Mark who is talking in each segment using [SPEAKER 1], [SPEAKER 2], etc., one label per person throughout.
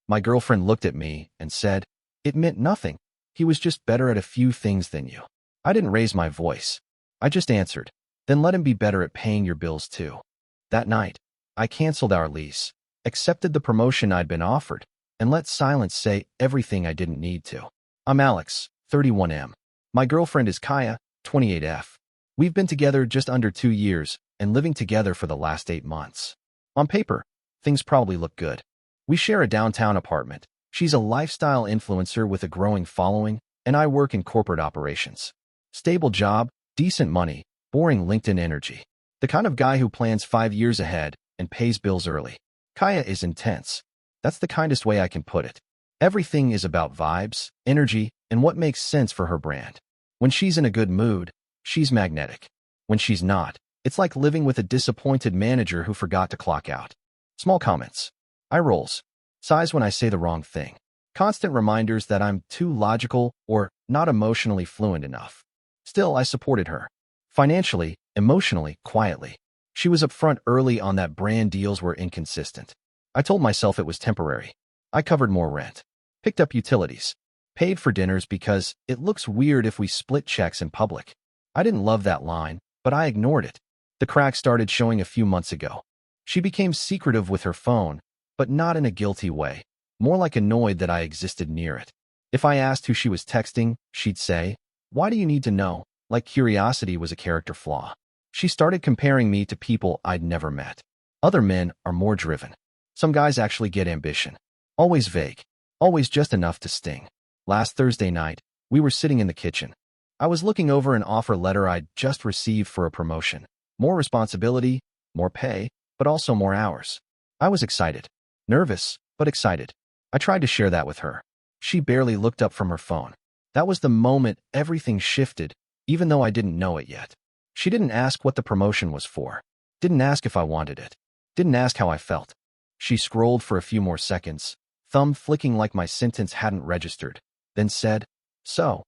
[SPEAKER 1] My girlfriend looked at me and said, "It meant nothing. He was just better at a few things than you." I didn't raise my voice. I just answered, "Then let him be better at paying your bills too." That night, I canceled our lease, accepted the promotion I'd been offered, and let silence say everything I didn't need to. I'm Alex, 31M. My girlfriend is Kaya, 28F. We've been together just under 2 years and living together for the last 8 months. On paper, things probably look good. We share a downtown apartment. She's a lifestyle influencer with a growing following, and I work in corporate operations. Stable job, decent money, boring LinkedIn energy. The kind of guy who plans 5 years ahead and pays bills early. Kaya is intense. That's the kindest way I can put it. Everything is about vibes, energy, and what makes sense for her brand. When she's in a good mood, she's magnetic. When she's not, it's like living with a disappointed manager who forgot to clock out. Small comments. Eye rolls. Sighs when I say the wrong thing. Constant reminders that I'm too logical or not emotionally fluent enough. Still, I supported her. Financially, emotionally, quietly. She was upfront early on that brand deals were inconsistent. I told myself it was temporary. I covered more rent, picked up utilities, paid for dinners because it looks weird if we split checks in public. I didn't love that line, but I ignored it. The cracks started showing a few months ago. She became secretive with her phone, but not in a guilty way, more like annoyed that I existed near it. If I asked who she was texting, she'd say, "Why do you need to know?" Like curiosity was a character flaw. She started comparing me to people I'd never met. Other men are more driven. Some guys actually get ambition. Always vague. Always just enough to sting. Last Thursday night, we were sitting in the kitchen. I was looking over an offer letter I'd just received for a promotion. More responsibility, more pay, but also more hours. I was excited. Nervous, but excited. I tried to share that with her. She barely looked up from her phone. That was the moment everything shifted, even though I didn't know it yet. She didn't ask what the promotion was for. Didn't ask if I wanted it. Didn't ask how I felt. She scrolled for a few more seconds, thumb flicking like my sentence hadn't registered, then said, "So,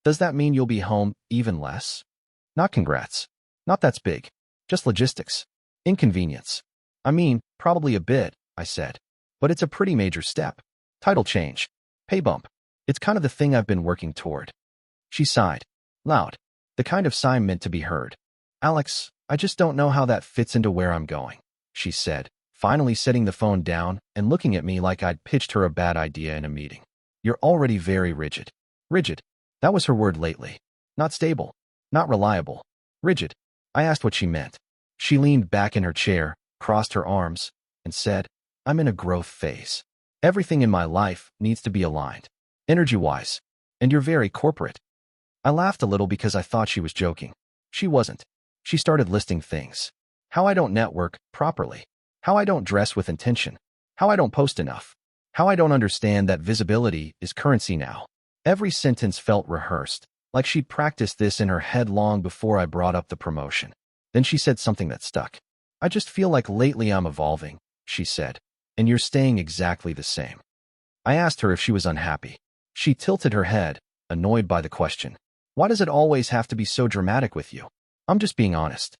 [SPEAKER 1] does that mean you'll be home even less?" Not congrats. Not that's big. Just logistics. Inconvenience. I mean, probably a bit, I said. But it's a pretty major step. Title change. Pay bump. It's kind of the thing I've been working toward. She sighed. Loud. The kind of sigh meant to be heard. "Alex, I just don't know how that fits into where I'm going," she said, finally setting the phone down and looking at me like I'd pitched her a bad idea in a meeting. "You're already very rigid." Rigid. That was her word lately. Not stable. Not reliable. Rigid. I asked what she meant. She leaned back in her chair, crossed her arms, and said, "I'm in a growth phase. Everything in my life needs to be aligned. Energy-wise. And you're very corporate." I laughed a little because I thought she was joking. She wasn't. She started listing things. How I don't network properly. How I don't dress with intention. How I don't post enough. How I don't understand that visibility is currency now. Every sentence felt rehearsed, like she'd practiced this in her head long before I brought up the promotion. Then she said something that stuck. "I just feel like lately I'm evolving," she said, "and you're staying exactly the same." I asked her if she was unhappy. She tilted her head, annoyed by the question. "Why does it always have to be so dramatic with you? I'm just being honest."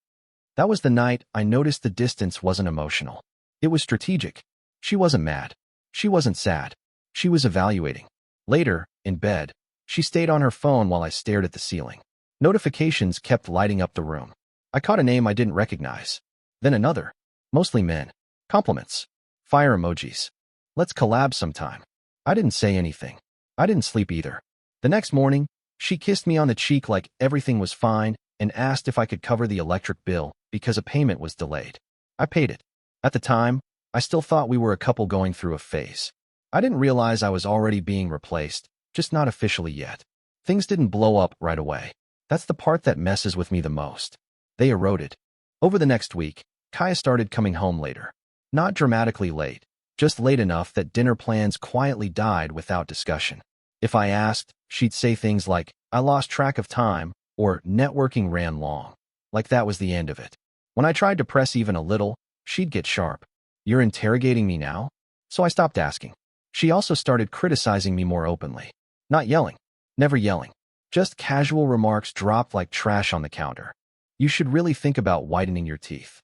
[SPEAKER 1] That was the night I noticed the distance wasn't emotional. It was strategic. She wasn't mad. She wasn't sad. She was evaluating. Later, in bed, she stayed on her phone while I stared at the ceiling. Notifications kept lighting up the room. I caught a name I didn't recognize. Then another. Mostly men. Compliments. Fire emojis. "Let's collab sometime." I didn't say anything. I didn't sleep either. The next morning, she kissed me on the cheek like everything was fine and asked if I could cover the electric bill because a payment was delayed. I paid it. At the time, I still thought we were a couple going through a phase. I didn't realize I was already being replaced, just not officially yet. Things didn't blow up right away. That's the part that messes with me the most. They eroded. Over the next week, Kaya started coming home later. Not dramatically late, just late enough that dinner plans quietly died without discussion. If I asked, she'd say things like, "I lost track of time," or "networking ran long." Like that was the end of it. When I tried to press even a little, she'd get sharp. "You're interrogating me now?" So I stopped asking. She also started criticizing me more openly. Not yelling. Never yelling. Just casual remarks dropped like trash on the counter. "You should really think about whitening your teeth.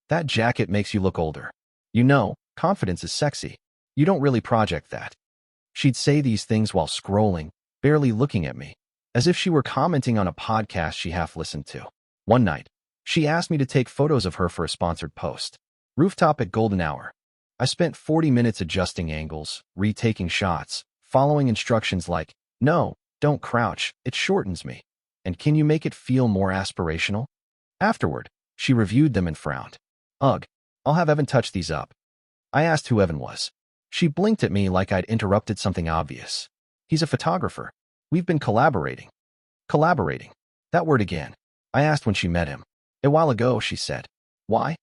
[SPEAKER 1] That jacket makes you look older. You know, confidence is sexy." You don't really project that. She'd say these things while scrolling, barely looking at me, as if she were commenting on a podcast she half listened to. One night, she asked me to take photos of her for a sponsored post. Rooftop at golden hour. I spent 40 minutes adjusting angles, retaking shots, following instructions like, no, don't crouch, it shortens me. And can you make it feel more aspirational? Afterward, she reviewed them and frowned. Ugh, I'll have Evan touch these up. I asked who Evan was. She blinked at me like I'd interrupted something obvious. He's a photographer. We've been collaborating. Collaborating. That word again. I asked when she met him. A while ago, she said. Why?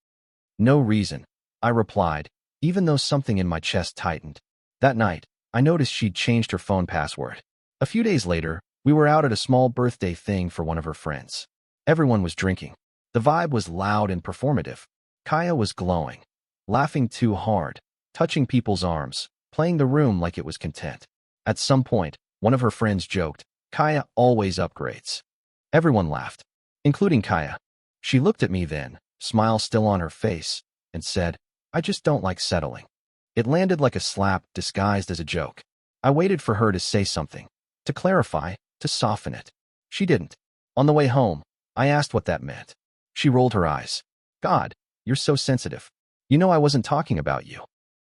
[SPEAKER 1] No reason, I replied, even though something in my chest tightened. That night, I noticed she'd changed her phone password. A few days later, we were out at a small birthday thing for one of her friends. Everyone was drinking. The vibe was loud and performative. Kaya was glowing, laughing too hard, touching people's arms, playing the room like it was content. At some point, one of her friends joked, Kaya always upgrades. Everyone laughed, including Kaya. She looked at me then, smile still on her face, and said, I just don't like settling. It landed like a slap disguised as a joke. I waited for her to say something, to clarify, to soften it. She didn't. On the way home, I asked what that meant. She rolled her eyes. God, you're so sensitive. You know I wasn't talking about you.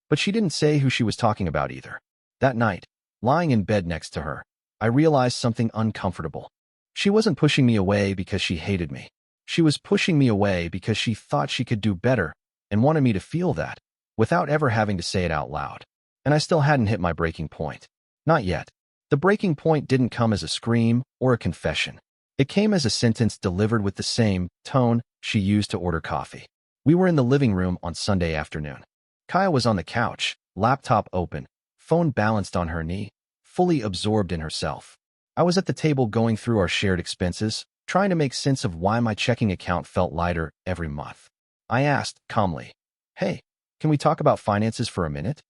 [SPEAKER 1] But she didn't say who she was talking about either. That night, lying in bed next to her, I realized something uncomfortable. She wasn't pushing me away because she hated me. She was pushing me away because she thought she could do better and wanted me to feel that, without ever having to say it out loud. And I still hadn't hit my breaking point. Not yet. The breaking point didn't come as a scream or a confession. It came as a sentence delivered with the same tone she used to order coffee. We were in the living room on Sunday afternoon. Kaya was on the couch, laptop open, phone balanced on her knee, fully absorbed in herself. I was at the table going through our shared expenses, trying to make sense of why my checking account felt lighter every month. I asked, calmly, Hey, can we talk about finances for a minute?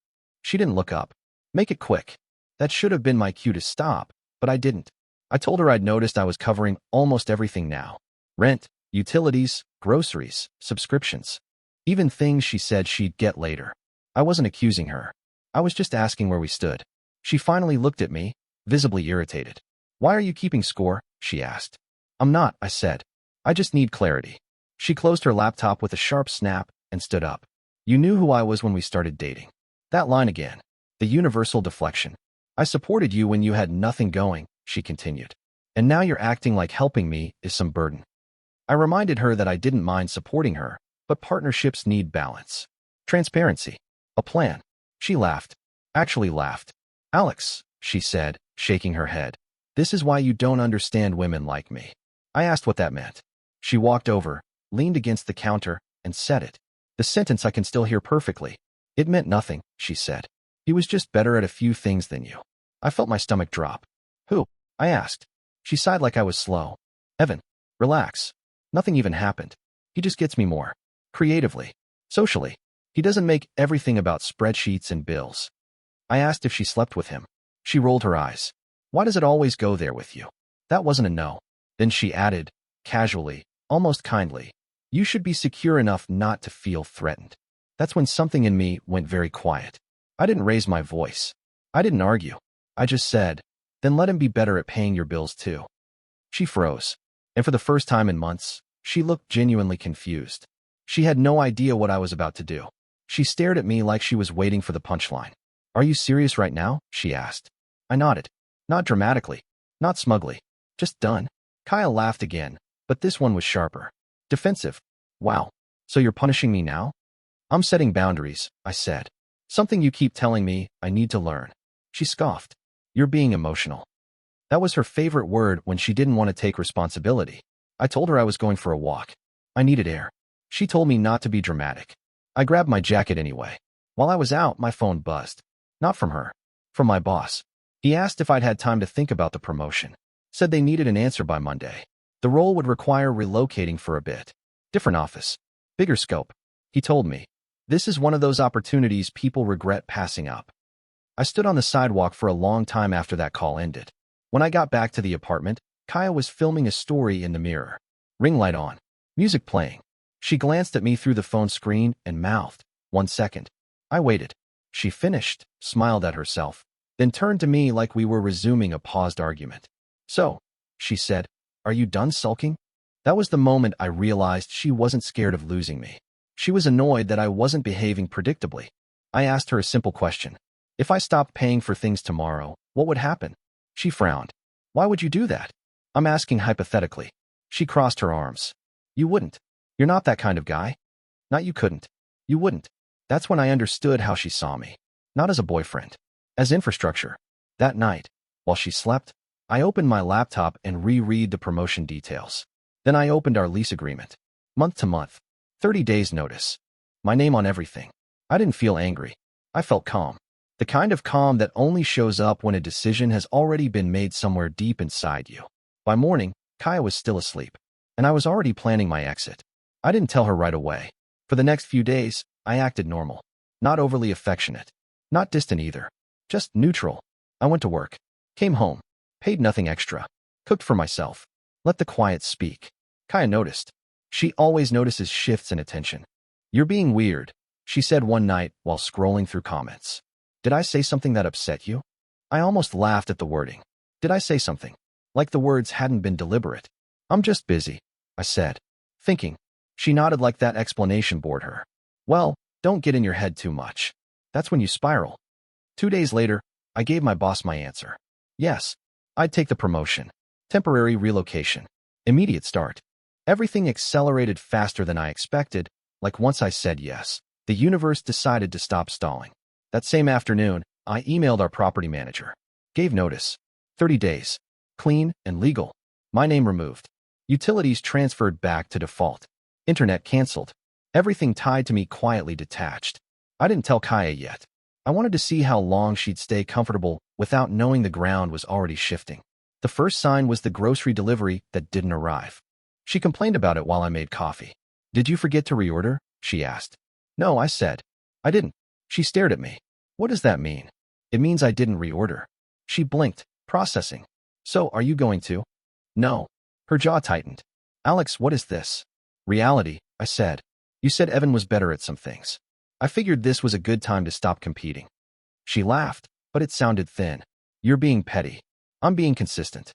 [SPEAKER 1] She didn't look up. Make it quick. That should have been my cue to stop, but I didn't. I told her I'd noticed I was covering almost everything now. Rent, utilities, groceries, subscriptions. Even things she said she'd get later. I wasn't accusing her. I was just asking where we stood. She finally looked at me, visibly irritated. Why are you keeping score? She asked. I'm not, I said. I just need clarity. She closed her laptop with a sharp snap and stood up. You knew who I was when we started dating. That line again. The universal deflection. I supported you when you had nothing going, she continued. And now you're acting like helping me is some burden. I reminded her that I didn't mind supporting her, but partnerships need balance. Transparency. A plan. She laughed. Actually laughed. Alex, she said, shaking her head. This is why you don't understand women like me. I asked what that meant. She walked over, leaned against the counter, and said it. The sentence I can still hear perfectly. It meant nothing, she said. He was just better at a few things than you. I felt my stomach drop. Who? I asked. She sighed like I was slow. Evan, relax. Nothing even happened. He just gets me more. Creatively. Socially. He doesn't make everything about spreadsheets and bills. I asked if she slept with him. She rolled her eyes. Why does it always go there with you? That wasn't a no. Then she added, casually, almost kindly, you should be secure enough not to feel threatened. That's when something in me went very quiet. I didn't raise my voice. I didn't argue. I just said, then let him be better at paying your bills too. She froze. And for the first time in months, she looked genuinely confused. She had no idea what I was about to do. She stared at me like she was waiting for the punchline. Are you serious right now? She asked. I nodded. Not dramatically. Not smugly. Just done. Kyle laughed again, but this one was sharper. Defensive. Wow. So you're punishing me now? I'm setting boundaries, I said. Something you keep telling me I need to learn. She scoffed. You're being emotional. That was her favorite word when she didn't want to take responsibility. I told her I was going for a walk. I needed air. She told me not to be dramatic. I grabbed my jacket anyway. While I was out, my phone buzzed. Not from her. From my boss. He asked if I'd had time to think about the promotion. Said they needed an answer by Monday. The role would require relocating for a bit. Different office. Bigger scope. He told me. This is one of those opportunities people regret passing up. I stood on the sidewalk for a long time after that call ended. When I got back to the apartment, Kaya was filming a story in the mirror. Ring light on. Music playing. She glanced at me through the phone screen and mouthed, 1 second. I waited. She finished, smiled at herself, then turned to me like we were resuming a paused argument. So, she said, are you done sulking? That was the moment I realized she wasn't scared of losing me. She was annoyed that I wasn't behaving predictably. I asked her a simple question. If I stopped paying for things tomorrow, what would happen? She frowned. Why would you do that? I'm asking hypothetically. She crossed her arms. You wouldn't. You're not that kind of guy. Not you couldn't. You wouldn't. That's when I understood how she saw me. Not as a boyfriend. As infrastructure. That night, while she slept, I opened my laptop and reread the promotion details. Then I opened our lease agreement. Month to month. 30 days notice. My name on everything. I didn't feel angry. I felt calm. The kind of calm that only shows up when a decision has already been made somewhere deep inside you. By morning, Kaya was still asleep, and I was already planning my exit. I didn't tell her right away. For the next few days, I acted normal. Not overly affectionate. Not distant either. Just neutral. I went to work. Came home. Paid nothing extra. Cooked for myself. Let the quiet speak. Kaya noticed. She always notices shifts in attention. You're being weird, she said one night while scrolling through comments. Did I say something that upset you? I almost laughed at the wording. Did I say something? Like the words hadn't been deliberate. I'm just busy, I said. Thinking. She nodded like that explanation bored her. Well, don't get in your head too much. That's when you spiral. 2 days later, I gave my boss my answer. Yes, I'd take the promotion. Temporary relocation. Immediate start. Everything accelerated faster than I expected, like once I said yes, the universe decided to stop stalling. That same afternoon, I emailed our property manager. Gave notice. 30 days. Clean and legal. My name removed. Utilities transferred back to default. Internet canceled. Everything tied to me quietly detached. I didn't tell Kaya yet. I wanted to see how long she'd stay comfortable without knowing the ground was already shifting. The first sign was the grocery delivery that didn't arrive. She complained about it while I made coffee. Did you forget to reorder? She asked. No, I said. I didn't. She stared at me. What does that mean? It means I didn't reorder. She blinked, processing. So, are you going to? No. Her jaw tightened. Alex, what is this? Reality, I said. You said Evan was better at some things. I figured this was a good time to stop competing. She laughed, but it sounded thin. You're being petty. I'm being consistent.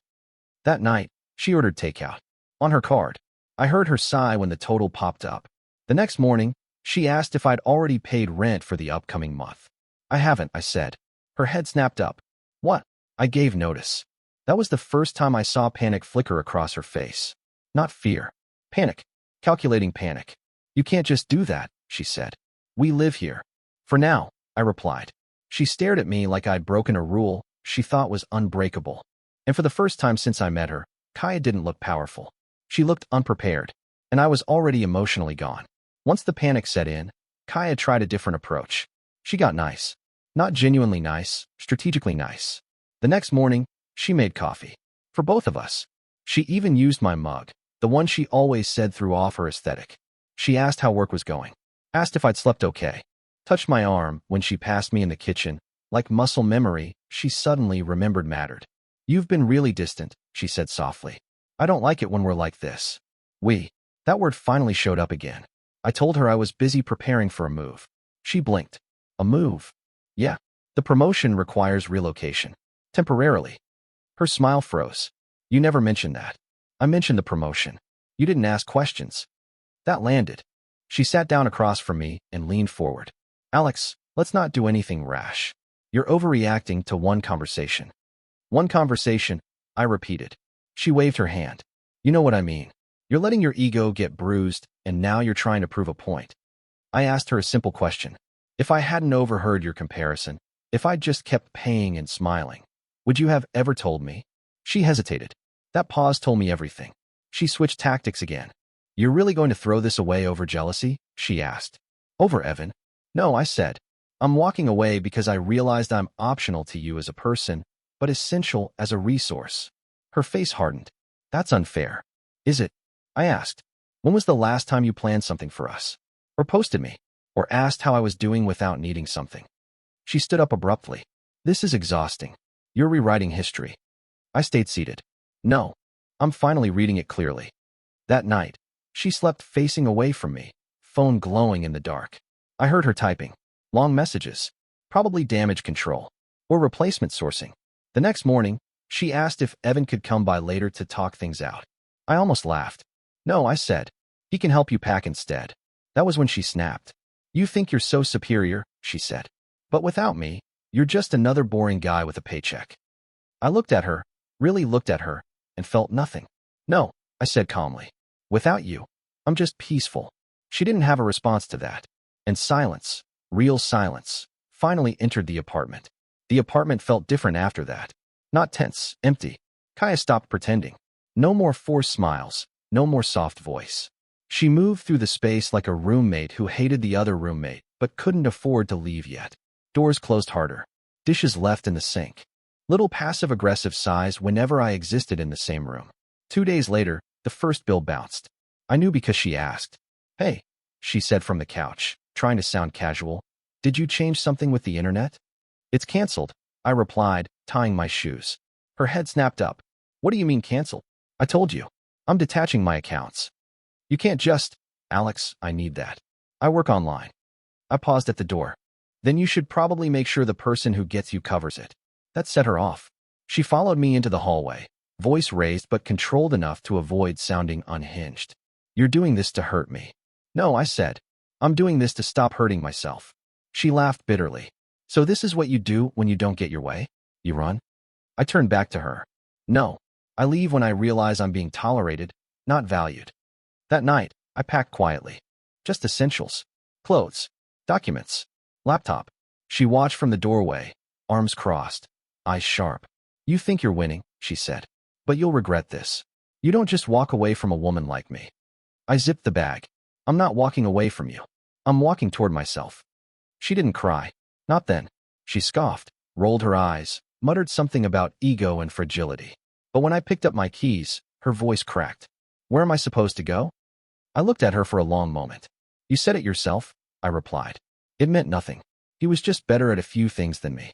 [SPEAKER 1] That night, she ordered takeout. On her card, I heard her sigh when the total popped up. The next morning, she asked if I'd already paid rent for the upcoming month. I haven't, I said. Her head snapped up. What? I gave notice. That was the first time I saw panic flicker across her face. Not fear. Panic. Calculating panic. You can't just do that, she said. We live here. For now, I replied. She stared at me like I'd broken a rule she thought was unbreakable. And for the first time since I met her, Kaya didn't look powerful. She looked unprepared, and I was already emotionally gone. Once the panic set in, Kaya tried a different approach. She got nice. Not genuinely nice, strategically nice. The next morning, she made coffee. For both of us. She even used my mug, the one she always said threw off her aesthetic. She asked how work was going. Asked if I'd slept okay. Touched my arm when she passed me in the kitchen. Like muscle memory, she suddenly remembered mattered. You've been really distant, she said softly. I don't like it when we're like this. That word finally showed up again. I told her I was busy preparing for a move. She blinked. A move? Yeah. The promotion requires relocation. Temporarily. Her smile froze. You never mentioned that. I mentioned the promotion. You didn't ask questions. That landed. She sat down across from me and leaned forward. Alex, let's not do anything rash. You're overreacting to one conversation. One conversation, I repeated. She waved her hand. You know what I mean. You're letting your ego get bruised, and now you're trying to prove a point. I asked her a simple question. If I hadn't overheard your comparison, if I'd just kept paying and smiling, would you have ever told me? She hesitated. That pause told me everything. She switched tactics again. You're really going to throw this away over jealousy? She asked. Over Evan? No, I said. I'm walking away because I realized I'm optional to you as a person, but essential as a resource. Her face hardened. That's unfair. Is it? I asked. When was the last time you planned something for us? Or posted me? Or asked how I was doing without needing something? She stood up abruptly. This is exhausting. You're rewriting history. I stayed seated. No. I'm finally reading it clearly. That night, she slept facing away from me, phone glowing in the dark. I heard her typing. Long messages. Probably damage control. Or replacement sourcing. The next morning, she asked if Evan could come by later to talk things out. I almost laughed. No, I said. He can help you pack instead. That was when she snapped. You think you're so superior, she said. But without me, you're just another boring guy with a paycheck. I looked at her, really looked at her, and felt nothing. No, I said calmly. Without you, I'm just peaceful. She didn't have a response to that. And silence, real silence, finally entered the apartment. The apartment felt different after that. Not tense, empty. Kaya stopped pretending. No more forced smiles, no more soft voice. She moved through the space like a roommate who hated the other roommate, but couldn't afford to leave yet. Doors closed harder. Dishes left in the sink. Little passive-aggressive sighs whenever I existed in the same room. 2 days later, the first bill bounced. I knew because she asked. Hey, she said from the couch, trying to sound casual. Did you change something with the internet? It's canceled, I replied, tying my shoes. Her head snapped up. What do you mean canceled? I told you. I'm detaching my accounts. You can't just… Alex, I need that. I work online. I paused at the door. Then you should probably make sure the person who gets you covers it. That set her off. She followed me into the hallway, voice raised but controlled enough to avoid sounding unhinged. You're doing this to hurt me. No, I said. I'm doing this to stop hurting myself. She laughed bitterly. So this is what you do when you don't get your way? You run? I turned back to her. No. I leave when I realize I'm being tolerated, not valued. That night, I packed quietly. Just essentials. Clothes. Documents. Laptop. She watched from the doorway, arms crossed, eyes sharp. You think you're winning, she said. But you'll regret this. You don't just walk away from a woman like me. I zipped the bag. I'm not walking away from you. I'm walking toward myself. She didn't cry. Not then. She scoffed, rolled her eyes, muttered something about ego and fragility. But when I picked up my keys, her voice cracked. Where am I supposed to go? I looked at her for a long moment. You said it yourself, I replied. It meant nothing. He was just better at a few things than me.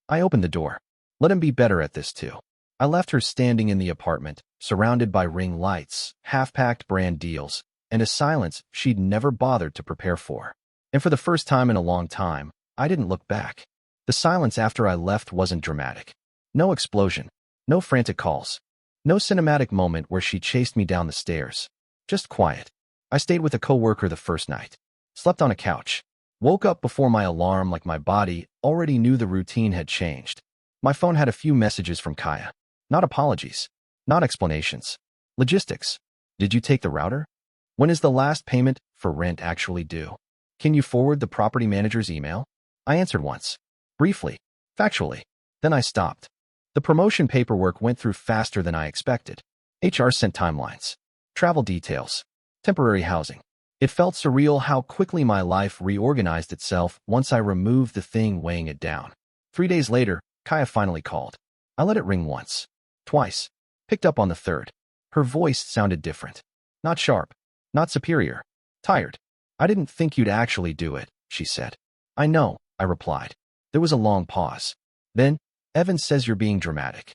[SPEAKER 1] I opened the door. Let him be better at this too. I left her standing in the apartment, surrounded by ring lights, half-packed brand deals, and a silence she'd never bothered to prepare for. And for the first time in a long time, I didn't look back. The silence after I left wasn't dramatic. No explosion. No frantic calls. No cinematic moment where she chased me down the stairs. Just quiet. I stayed with a coworker the first night. Slept on a couch. Woke up before my alarm like my body already knew the routine had changed. My phone had a few messages from Kaya. Not apologies. Not explanations. Logistics. Did you take the router? When is the last payment for rent actually due? Can you forward the property manager's email? I answered once. Briefly. Factually. Then I stopped. The promotion paperwork went through faster than I expected. HR sent timelines. Travel details. Temporary housing. It felt surreal how quickly my life reorganized itself once I removed the thing weighing it down. 3 days later, Kaya finally called. I let it ring once. Twice. Picked up on the third. Her voice sounded different. Not sharp. Not superior. Tired. I didn't think you'd actually do it, she said. I know, I replied. There was a long pause. Then, Evan says you're being dramatic.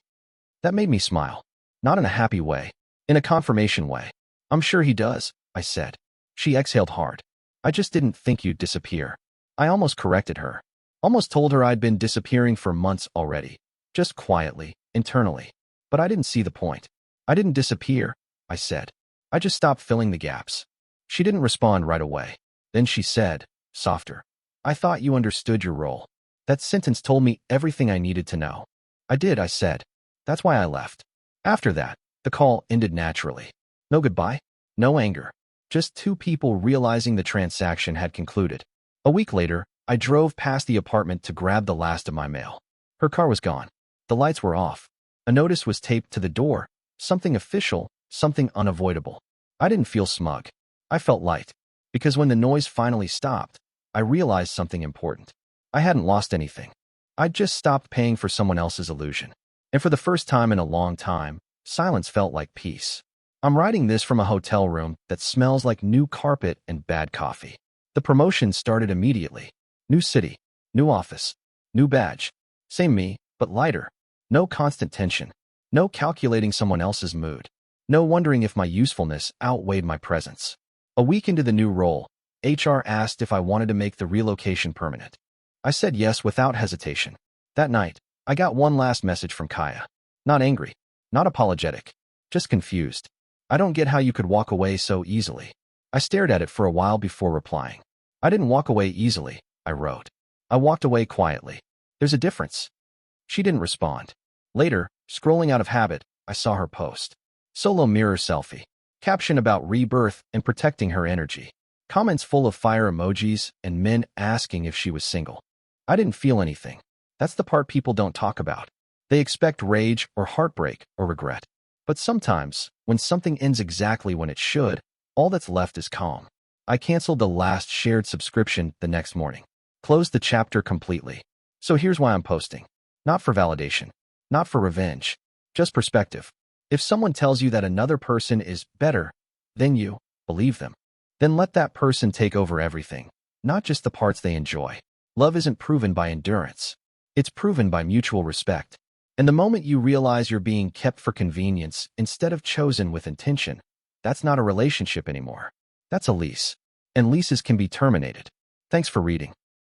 [SPEAKER 1] That made me smile. Not in a happy way. In a confirmation way. I'm sure he does, I said. She exhaled hard. I just didn't think you'd disappear. I almost corrected her. Almost told her I'd been disappearing for months already. Just quietly, internally. But I didn't see the point. I didn't disappear, I said. I just stopped filling the gaps. She didn't respond right away. Then she said, softer. I thought you understood your role. That sentence told me everything I needed to know. I did, I said. That's why I left. After that, the call ended naturally. No goodbye. No anger. Just two people realizing the transaction had concluded. A week later, I drove past the apartment to grab the last of my mail. Her car was gone. The lights were off. A notice was taped to the door. Something official, something unavoidable. I didn't feel smug. I felt light. Because when the noise finally stopped, I realized something important. I hadn't lost anything. I'd just stopped paying for someone else's illusion. And for the first time in a long time, silence felt like peace. I'm writing this from a hotel room that smells like new carpet and bad coffee. The promotion started immediately. New city, new office, new badge. Same me, but lighter. No constant tension. No calculating someone else's mood. No wondering if my usefulness outweighed my presence. A week into the new role, HR asked if I wanted to make the relocation permanent. I said yes without hesitation. That night, I got one last message from Kaya. Not angry, not apologetic, just confused. I don't get how you could walk away so easily. I stared at it for a while before replying. I didn't walk away easily, I wrote. I walked away quietly. There's a difference. She didn't respond. Later, scrolling out of habit, I saw her post. Solo mirror selfie. Caption about rebirth and protecting her energy. Comments full of fire emojis and men asking if she was single. I didn't feel anything. That's the part people don't talk about. They expect rage or heartbreak or regret. But sometimes, when something ends exactly when it should, all that's left is calm. I canceled the last shared subscription the next morning. Closed the chapter completely. So here's why I'm posting. Not for validation. Not for revenge. Just perspective. If someone tells you that another person is better than you, believe them. Then let that person take over everything, not just the parts they enjoy. Love isn't proven by endurance. It's proven by mutual respect. And the moment you realize you're being kept for convenience instead of chosen with intention, that's not a relationship anymore. That's a lease. And leases can be terminated. Thanks for reading.